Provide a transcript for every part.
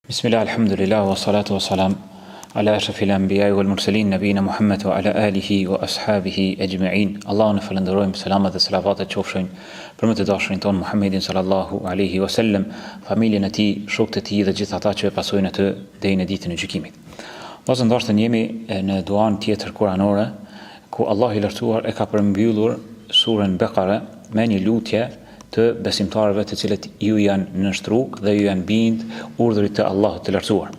Bismillah, alhamdulillah, wa salatu wa salam ala ashrafil anbiya wal mursalin nabiyina Muhammad wa ala alihi wa ashabihi ajma'in. Allahun e falenderojmë, selamat dhe selavatet qofshin për më të dashurin ton Muhammedin sallallahu alaihi wasallam, familjen e tij, shokët e tij dhe gjithë ata që e pasojnë atë deri në ditën e gjykimit. Ose ndoshta jemi në duan tjetër kuranore ku Allahu i lartësuar e ka përmbyllur surën Bekare me një lutje të besimtarëve të cilët ju janë nënshtruar dhe ju janë bind urdhrit të Allahut të lartësuar.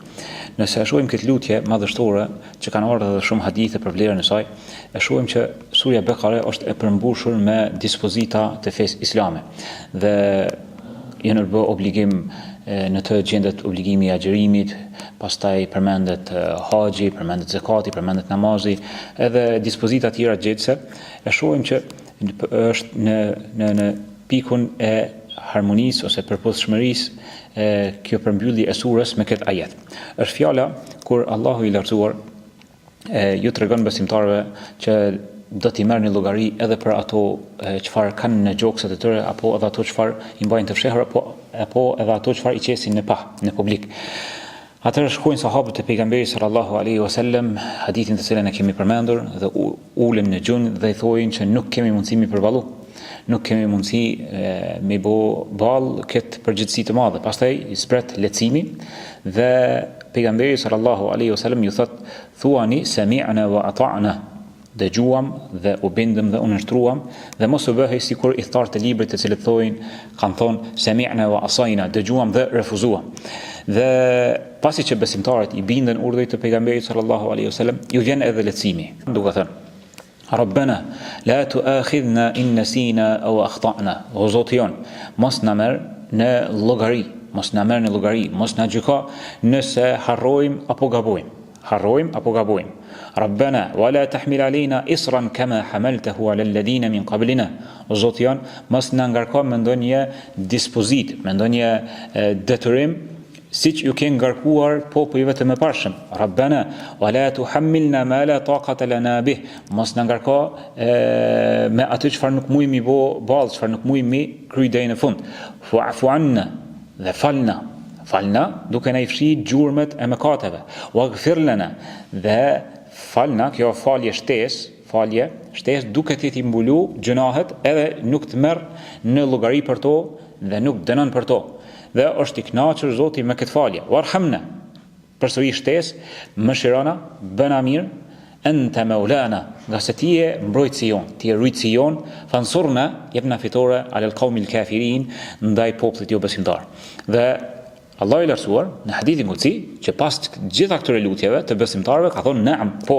Nëse e shohim këtë lutje madhështore që kanë ardhur edhe shumë hadithe për vlerën e saj, e shohim që surja Bekare është e përmbushur me dispozita të fesë islame dhe janë bë obligim në të gjendet obligimi i agjerimit, pastaj përmendet haxhi, përmendet zakati, përmendet namazi, edhe dispozita tjera gjetse. E shohim që është në pikun e harmonisë ose përputhshmërisë kjo përmbyllje e surës me këtë ajet. Është fjala kur Allahu i lartësuar ju tregon besimtarëve që do t'i merrni llogari edhe për ato çfarë kanë në gjokset e tyre, apo edhe ato çfarë i mbajnë të fshehur, apo edhe ato çfarë i qesin në publik. Atëherë shkojnë sahabët e pejgamberit sallallahu alaihi wasallam, hadithin të cilën e kemi përmendur, dhe ulën në gjunjë dhe i thojnë që nuk kemi mundësi mi përballu. Nuk kemi mundësi me bo ball këtë përgjithësi të madhe. Pastaj i spret lehtësimi dhe pejgamberi sallallahu alaihi wasallam ju thot: "Thuani sami'na wa ata'na", dëgjuam dhe u bindëm dhe u nështruam, dhe mos u bëhej sikur i thartë të librit të cilët kanë thonë sami'na wa asayna, dëgjuam dhe refuzuam. Dhe pasi që besimtarët i bindën urdhrit të pejgamberit sallallahu alaihi wasallam, ju vjen edhe lehtësimi, duke thënë: Rabbana la tu'akhidhna in nasina aw akhta'na. O Zoti jon, mos na merr në llogari, mos na gjyko nëse harrojmë apo gabojmë. Rabbana wala tahmil alina isran kama hamaltahu ala alladhina min qablina. O Zoti jon, mos na ngarko me ndonjë dispozit, me ndonjë detyrim siç ju ke ngarkuar popujve të mëparshëm. Rabbana wala tuhammilna ma la taqata lana bih. Mos na ngarko me atë çfarë nuk mujmë bë ballë, çfarë nuk mujmë kry deri në fund. Fa'fu anna, dhe falna duke na i fshi gjurmët e mëkateve. Waghfir lana, dhe falna, kjo falje shtesë duke ti mbulu gjunahet edhe nuk të merr në llogari për to dhe nuk dënon për to. Dhe është i kënaqur Zoti me këtë falje. Warhamna, përsëri shtesë, mëshirona, bëna mirë, anta maulana, nga se ti je mbrojtësi jon, ti je rujtësi jon, fansurna, jepna fitore alal qaumil kafirin, ndaj popullit jo besimtar. Dhe Allahu i lartësuar në hadithin qudsi, që pas gjitha këtyre lutjeve të besimtarëve ka thonë na'am, po,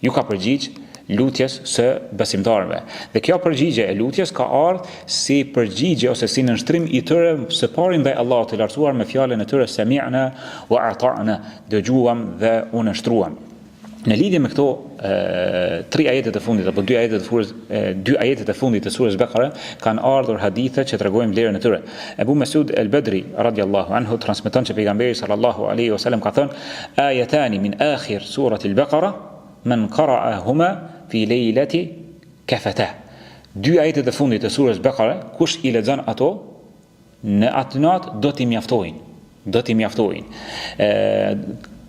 ju ka përgjigj lutjes së besimtarëve. Dhe kjo përgjigje e lutjes ka ardhur si përgjigje ose si nënshtrim i tyre së pari ndaj Allahut të lartësuar me fjalën e tyre sami'na wa ata'na, dëgjuam dhe u nështruam. Në lidhje me këto dy ajetet e fundit të surës Bekare kanë ardhur hadithe që tregojnë vlerën e tyre. Ebu Mesud el-Bedri radhiyallahu anhu transmeton që pejgamberi sallallahu alaihi wasallam ka thënë: "Ayatani min akhir surati al-Baqara man qara'ahuma fi leylati kafata." Dy ajetet e fundit të surës Bekare, kush i lexon ato në atë natë do t'i mjaftojnë.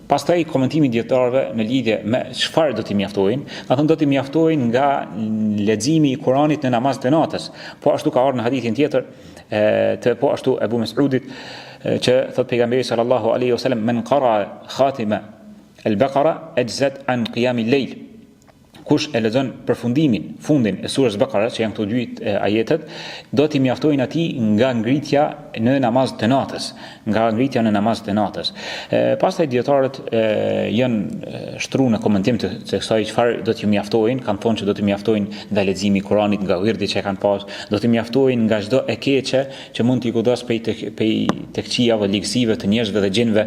Pastaj komentimi dietarëve në lidhje me çfarë do t'i mjaftojnë, ka thënë do t'i mjaftojnë nga leximi i Kuranit në namaz të natës. Po ashtu ka ardhur në hadithin tjetër po ashtu Ebu Mesudit që thot pejgamberi sallallahu alaihi wasallam: "Man qara khatima al-Baqara ajzat an qiyam al-layl." Kush e lexon fundin e surës Bekare, që janë këto dy ajetet, do t'i mjaftojnë atij nga ngritja në namaz të natës. Pastaj dietarët janë shtruar në komentim të kësaj çfarë do t'ju mjaftojnë, kanë thonë që do t'i mjaftojnë nga leximi i Kuranit, nga wirdi që kanë pas, do t'i mjaftojnë nga çdo e keqe që mund t'i godas pej të këqijave, ligësive të njerëzve dhe gjinëve,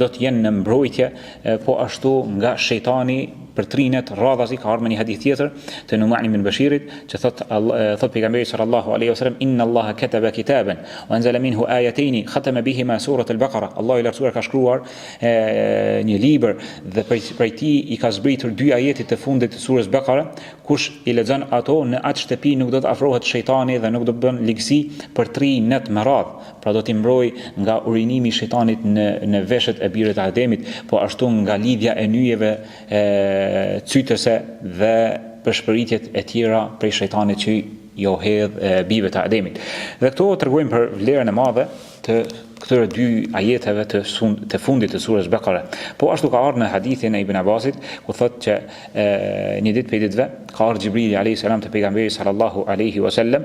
do të jenë në mbrojtje, po ashtu nga shejtani për 3 net radhazi, ka ardhur në një hadith tjetër të Nu'man ibn Bashirit që thot pejgamberi sallallahu alaihi wasallam inna Allaha kataba kitaban wa anzala minhu ayatayn khatama bihima surat al-Baqara. Allahu i lartësuar ka shkruar një libër dhe prej tij i ka zbritur 2 ajete të fundit të surës Baqara. Kush i lexon ato në atë shtëpi nuk do të afrohet shejtani dhe nuk do të bën ligësi për 3 net me radhë. Pra do t'i mbroj nga urinimi i shejtanit në veshët e birit të Ademit, po ashtu nga lidhja e nyjeve cytëse dhe përshpëritjet e tjera prej shejtanit që jo hedh bijve të Ademit. Dhe këto tregojnë për vlerën e madhe të këtyre 2 ajeteve të fundit të surës Baqara. Po ashtu ka ardhur në hadithin e Ibn Abbasit ku thotë që një ditë prej ditëve ka ardhur Xhibrili alayhis salam te pejgamberi sallallahu alaihi wasallam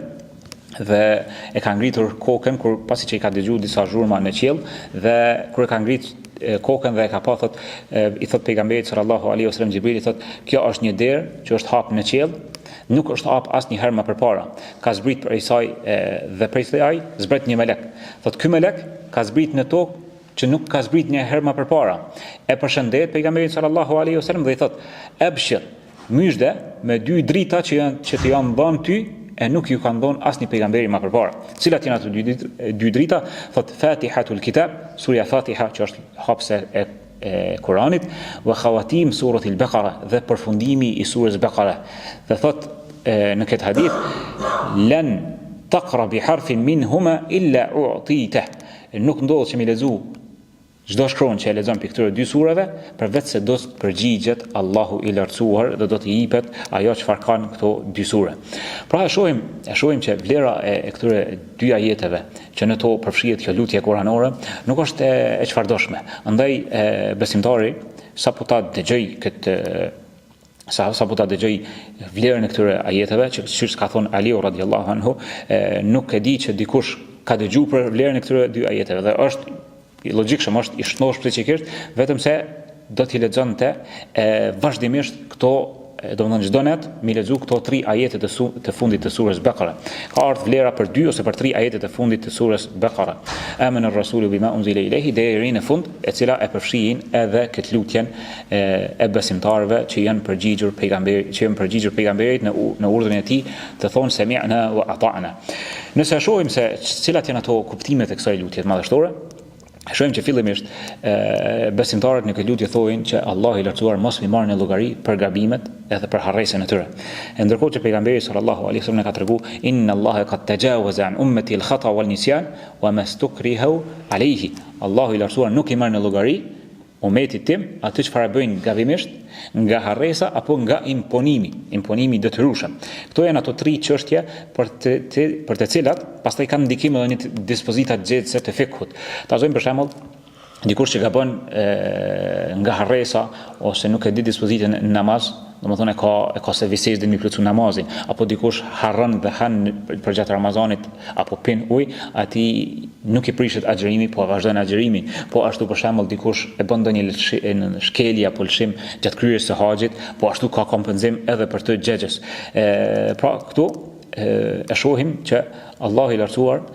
dhe e ka ngritur kokën kur pasi që i ka dëgjuar disa zhurma në qiell dhe kur e ka ngritur kokën dhe e ka pa i thot pejgamberit sallallahu alaihi wasallam Xhibrili thot kjo është një derë që është hap në qiell, nuk është hap asnjëherë më përpara. Ka zbrit prej saj dhe prej saj zbret një melek. Thot ky melek ka zbrit në tokë që nuk ka zbrit një herë më përpara. E përshëndet pejgamberin sallallahu alaihi wasallam dhe i thot ebshir, myshde me 2 drita që të janë dhënë ty e nuk ju kanë dhënë asnjë pejgamberi më përpara. Cilat janë ato 2 drita? Thot Fatihatul Kitab, surja Fatiha që është hapse e Kuranit, wa khawatim suratul Baqara dhe përfundimi i surës Baqara. Dhe thot në këtë hadith lan taqra bi harfin minhuma illa u'tita. Nuk ndodh që mi lexu çdo shkronjë që e lexon për këtyre 2 surave, përveç se do të përgjigjet Allahu i lartësuar dhe do të jepet ajo çfarë kanë këto 2 sure. Pra e shohim që vlera e këtyre 2 ajeteve që në to përfshihet kjo lutje kuranore nuk është e çfarëdoshme. Andaj besimtari sapo ta dëgjoj vlerën e këtyre ajeteve, që siç ka thënë Aliu radhiyallahu anhu, nuk e di që dikush ka dëgjuar për vlerën e këtyre 2 ajeteve dhe është logjikshëm, është i shnosh precizisht, vetëm se do t'i lexonte vazhdimisht këto, domethënë çdo net mi lexu këto 3 ajete të fundit të surës Baqara. Ka ardhur vlera për 2 ose për 3 ajete të fundit të surës Baqara. Amana ar-rasulu bima unzila ilayhi deri në fund, e cila e përfshin edhe këtë lutjen e besimtarëve që janë përgjigjur pejgamberit në urdhrin e tij të thonë sami'na wa ata'na. Nëse shohim se cilat janë ato kuptimet e kësaj lutje madhështore, shohim që fillimisht besimtarët në këtë lutje thojnë që Allahu i lartësuar mos mi marrë në llogari për gabimet edhe për harresën e tyre. Ndërkohë që pejgamberi sallallahu alaihi wasallam ka treguar inna Allaha qad tajawaza an ummati al-khata wal nisyan wa mastukrihu alayhi. Allahu i lartësuar nuk i marrë në llogari umetit tim atë çfarë bëjnë gabimisht, nga harresa apo nga imponimi detyrueshëm. Këto janë ato 3 çështje për të cilat pastaj kanë ndikim edhe një dispozita xhetse të fikut. Ta zojmë për shembull dikush që gabon nga harresa ose nuk e di dispozitën në namaz, domethënë e ka se vises dhe mi plotsu namazin, apo dikush harron dhe han për gjatë Ramazanit apo pin ujë, atij nuk i prishet agjërimi, po vazhdon agjërimin. Po ashtu për shembull dikush e bën ndonjë shkelje apo lëshim gjatë kryerjes së haxhit, po ashtu ka kompenzim edhe për të xhexhes. Pra këtu e shohim që Allahu i lartësuar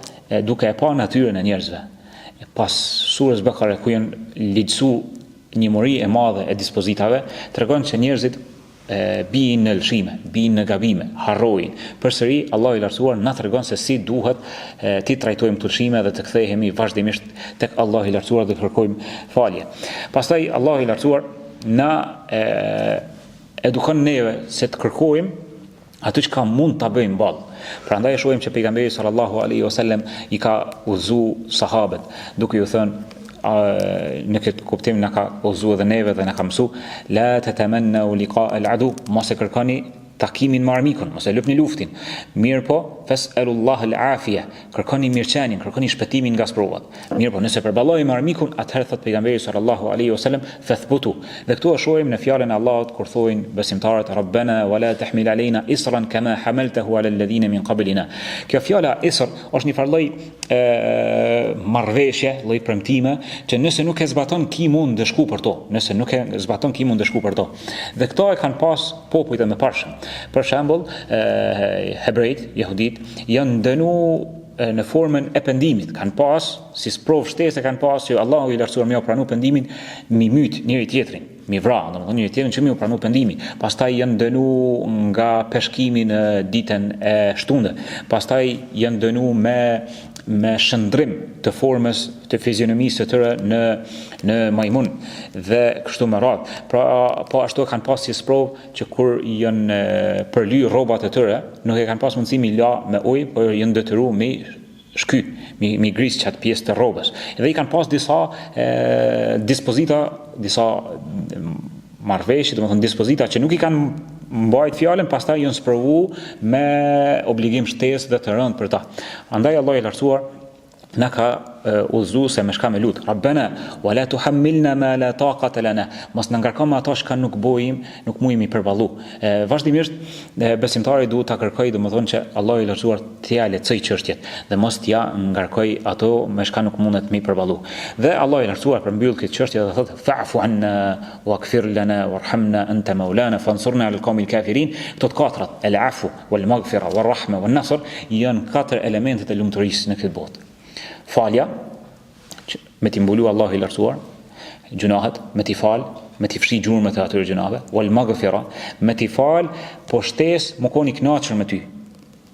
duke e pa natyrën e njerëzve, pas surës Baqara ku janë ligjsu një mori e madhe e dispozitave, tregon që njerëzit bijnë në lëshime, bijnë në gabime, harrojnë. Përsëri Allahu i lartësuar na tregon se si duhet ti trajtojmë të lëshime dhe të kthehemi vazhdimisht tek Allahu i lartësuar dhe kërkojmë falje. Pastaj Allahu i lartësuar na edukon neve se të kërkojmë atë që mund ta bëjmë ballë. Prandaj shohim që pejgamberi sallallahu alaihi wasallam i ka udhëzuar sahabët duke ju thënë në këtë kuptim na ka udhëzuar edhe neve dhe na ka mësuar la tatamannu liqa al-adu, mos e kërkoni takimin me armikun, mos e lëpni luftin. Mirë po, fas'alullah al-afia, kërkoni mirëqenien, kërkoni shpëtimin nga provat. Mirë po, nëse përballojmë me armikun, atëherë thot pejgamberi sallallahu alaihi wasallam fathbutu. Dhe këtu e shohim në fjalën e Allahut kur thojnë besimtarët Rabbana wala tahmil alaina isran kama hamaltahu ala alladhina min qablina. Kjo fjala isr është një farlloj marrveshje, lloj premtime që nëse nuk e zbaton ki mund të shku për to, nëse nuk e zbaton ki mund të shku për to. Dhe këto e kanë pas popujt e mëparshëm. Për shembull, hebrejt, jehudit janë dënu në formën e pendimit. Kanë pas, si sprov shtesë kanë pas që Allahu i lartësuar më pranu pendimin, mi myt njëri tjetrin, mi vra, domethënë njëri tjetrin që më pranu pendimin. Pastaj janë dënu nga peshkimi në ditën e shtunë. Pastaj janë dënu me shëndrim të formës të fizionomisë të tyre në majmun dhe kështu me radhë. Pra po ashtu kanë pas si sprov që kur janë përly rrobat e tyre, nuk e kanë pas mundësi mi la me ujë, por janë detyruar me shky, mi gris qatë pjesë të rrobës. Edhe i kanë pas disa dispozita, disa marrëveshje, domethënë dispozita që nuk i kanë mbajt fjalën, pastaj janë sprovu me obligim shtesë dhe të rëndë për ta. Andaj Allah i lartësuar na ka udhëzu se me shka me lut. Rabbena wa la tuhammilna ma la taqata lana. Mos na ngarko me ato që nuk mujemi përballu. Vazhdimisht besimtari duhet ta kërkojë, domethënë që Allah i lartësuar t'ia lehtësoj çështjet dhe mos t'ia ngarkoj ato me shka nuk mundet mi përballu. Dhe Allah i lartësuar përmbyll këtë çështje dhe thotë fa'fu anna waghfir lana warhamna anta maulana fansurna 'ala al-qawmi al-kafirin. Këto të katrat, al-afu wal-maghfira wal-rahma wan-nasr, janë katër elementet e lumturisë në këtë botë. Falja, me t'i mbulu Allah i lartësuar gjunahet, me t'i fal, me t'i fshi gjurmët e atyre gjunave, wal maghfira, me t'i fal, po shtesë më koni knaqër me ty,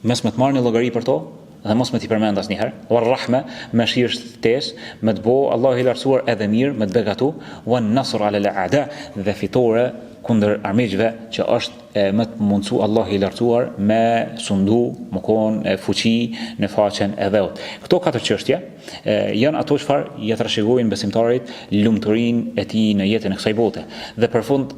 mes me t'marrë një llogari për to dhe mos me t'i përmend asnjëherë, wal rahme, me shirë shtesë, me t'bo Allah i lartësuar edhe mirë, me t'begatu, wan nasr ala al-a'da, dhe fitore kundër armiqve që është më të mundsu Allah i lartësuar me sundu, më konë fuqi në faqen e dheut. Këto katër çështje janë ato çfarë ja trashëgojnë besimtarit lumturinë e tij në jetën e kësaj bote. Dhe për fund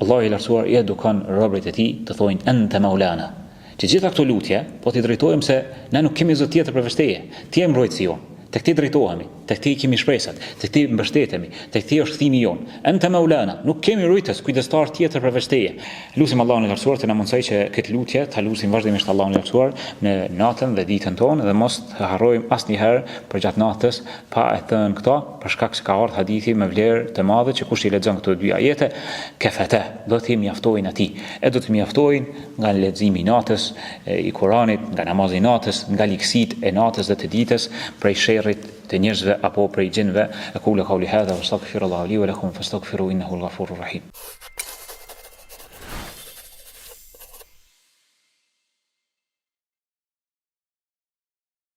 Allah i lartësuar i edukon robërit e tij të thojnë ente maulana. Që gjitha këto lutje po t'i drejtojmë se ne nuk kemi zot tjetër përveç teje. Ti je mbrojtësi jon. Tek ti drejtohemi, tek ti kemi shpresat, tek ti mbështetemi, tek ti është kthimi jon. Ente maulana, nuk kemi rujtës, kujdestar tjetër përveç teje. Lutim Allahun e lartësuar të na mundsoj që këtë lutje ta lutim vazhdimisht Allahun e lartësuar në natën dhe ditën tonë dhe mos të harrojmë asnjëherë përgjatë natës pa e thënë këto, për shkak se ka ardhur hadithi me vlerë të madhe që kush i lexon këto dy ajete, kefete, do të mjaftojnë atij. E do të mjaftojnë nga leximi i natës i Kuranit, nga namazi i natës, nga likësitë e natës dhe të ditës prej sherrit të njerëzve apo prej gjinëve. Aqulu qawli hadha wa astaghfirullaha li wa lakum fastaghfiruhu innahu al-ghafurur rahim.